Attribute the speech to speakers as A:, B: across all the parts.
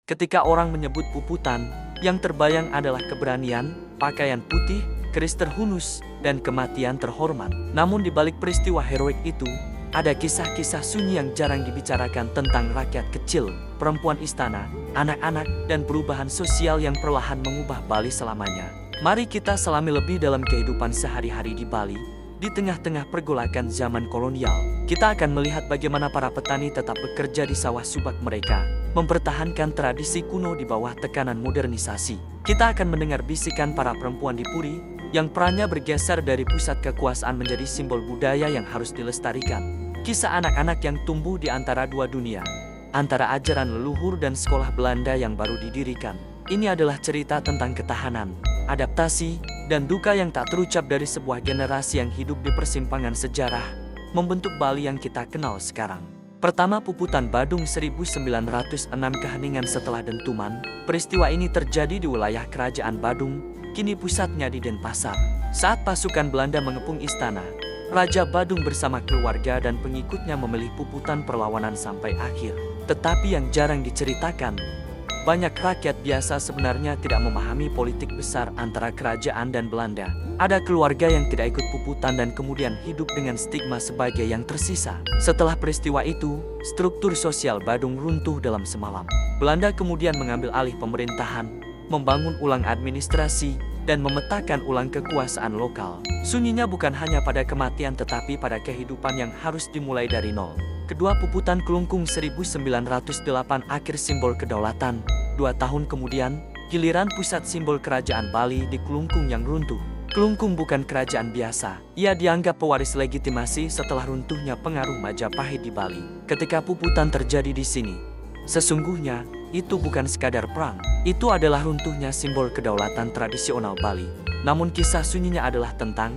A: Ketika orang menyebut Puputan, yang terbayang adalah keberanian, pakaian putih, keris terhunus, dan kematian terhormat. Namun di balik peristiwa heroik itu, ada kisah-kisah sunyi yang jarang dibicarakan tentang rakyat kecil, perempuan istana, anak-anak, dan perubahan sosial yang perlahan mengubah Bali selamanya. Mari kita selami lebih dalam kehidupan sehari-hari di Bali. Di tengah-tengah pergolakan zaman kolonial, kita akan melihat bagaimana para petani tetap bekerja di sawah subak mereka, mempertahankan tradisi kuno di bawah tekanan modernisasi. Kita akan mendengar bisikan para perempuan di Puri, yang perannya bergeser dari pusat kekuasaan menjadi simbol budaya yang harus dilestarikan. Kisah anak-anak yang tumbuh di antara dua dunia, antara ajaran leluhur dan sekolah Belanda yang baru didirikan. Ini adalah cerita tentang ketahanan, adaptasi, dan duka yang tak terucap dari sebuah generasi yang hidup di persimpangan sejarah, membentuk Bali yang kita kenal sekarang. Pertama, Puputan Badung 1906. Keheningan setelah Dentuman. Peristiwa ini terjadi di wilayah Kerajaan Badung, kini pusatnya di Denpasar. Saat pasukan Belanda mengepung istana, Raja Badung bersama keluarga dan pengikutnya memilih Puputan perlawanan sampai akhir. Tetapi yang jarang diceritakan, banyak rakyat biasa sebenarnya tidak memahami politik besar antara kerajaan dan Belanda. Ada keluarga yang tidak ikut Puputan dan kemudian hidup dengan stigma sebagai yang tersisa. Setelah peristiwa itu, struktur sosial Badung runtuh dalam semalam. Belanda kemudian mengambil alih pemerintahan, membangun ulang administrasi, dan memetakan ulang kekuasaan lokal. Sunyinya bukan hanya pada kematian tetapi pada kehidupan yang harus dimulai dari nol. Kedua, Puputan Kelungkung 1908. Akhir simbol kedaulatan. 2 tahun kemudian, giliran pusat simbol kerajaan Bali di Kelungkung yang runtuh. Kelungkung bukan kerajaan biasa. Ia dianggap pewaris legitimasi setelah runtuhnya pengaruh Majapahit di Bali. Ketika Puputan terjadi di sini, sesungguhnya itu bukan sekadar perang. Itu adalah runtuhnya simbol kedaulatan tradisional Bali. Namun kisah sunyinya adalah tentang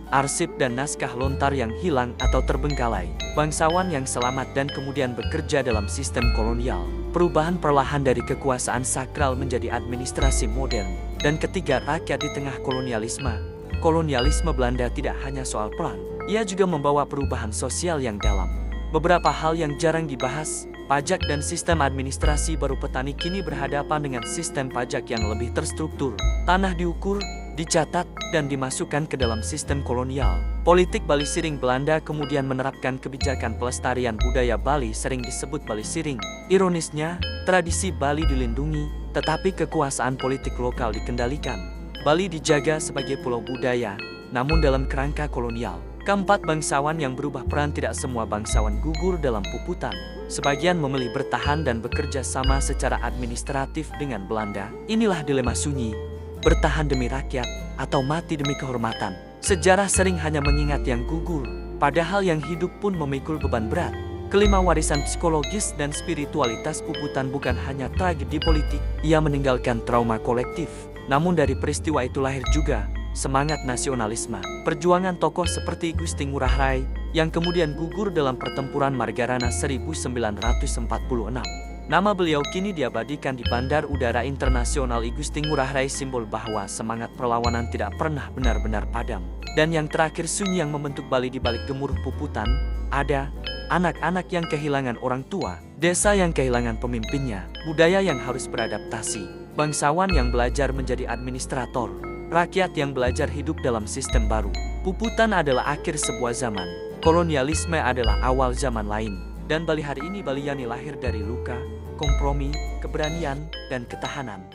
A: arsip dan naskah lontar yang hilang atau terbengkalai, bangsawan yang selamat dan kemudian bekerja dalam sistem kolonial, perubahan perlahan dari kekuasaan sakral menjadi administrasi modern, dan ketiga, rakyat di tengah kolonialisme. Kolonialisme Belanda tidak hanya soal perang, ia juga membawa perubahan sosial yang dalam. Beberapa hal yang jarang dibahas, pajak dan sistem administrasi baru petani kini berhadapan dengan sistem pajak yang lebih terstruktur, tanah diukur, dicatat, dan dimasukkan ke dalam sistem kolonial. Politik Bali Siring. Belanda kemudian menerapkan kebijakan pelestarian budaya Bali sering disebut Bali Siring. Ironisnya, tradisi Bali dilindungi, tetapi kekuasaan politik lokal dikendalikan. Bali dijaga sebagai pulau budaya, namun dalam kerangka kolonial. Keempat, bangsawan yang berubah peran. Tidak semua bangsawan gugur dalam Puputan. Sebagian memilih bertahan dan bekerja sama secara administratif dengan Belanda. Inilah dilema sunyi. Bertahan demi rakyat, atau mati demi kehormatan. Sejarah sering hanya mengingat yang gugur, padahal yang hidup pun memikul beban berat. Kelima, warisan psikologis dan spiritualitas Puputan bukan hanya tragedi politik, ia meninggalkan trauma kolektif. Namun dari peristiwa itu lahir juga semangat nasionalisme. Perjuangan tokoh seperti Gusti Ngurah Rai, yang kemudian gugur dalam pertempuran Margarana 1946. Nama beliau kini diabadikan di Bandar Udara Internasional Igusti Ngurah Rai, simbol bahwa semangat perlawanan tidak pernah benar-benar padam. Dan yang terakhir, sunyi yang membentuk Bali di balik gemuruh Puputan. Ada anak-anak yang kehilangan orang tua, desa yang kehilangan pemimpinnya, budaya yang harus beradaptasi, bangsawan yang belajar menjadi administrator, rakyat yang belajar hidup dalam sistem baru. Puputan adalah akhir sebuah zaman, kolonialisme adalah awal zaman lain. Dan Bali hari ini, Bali Yani lahir dari luka, kompromi, keberanian, dan ketahanan.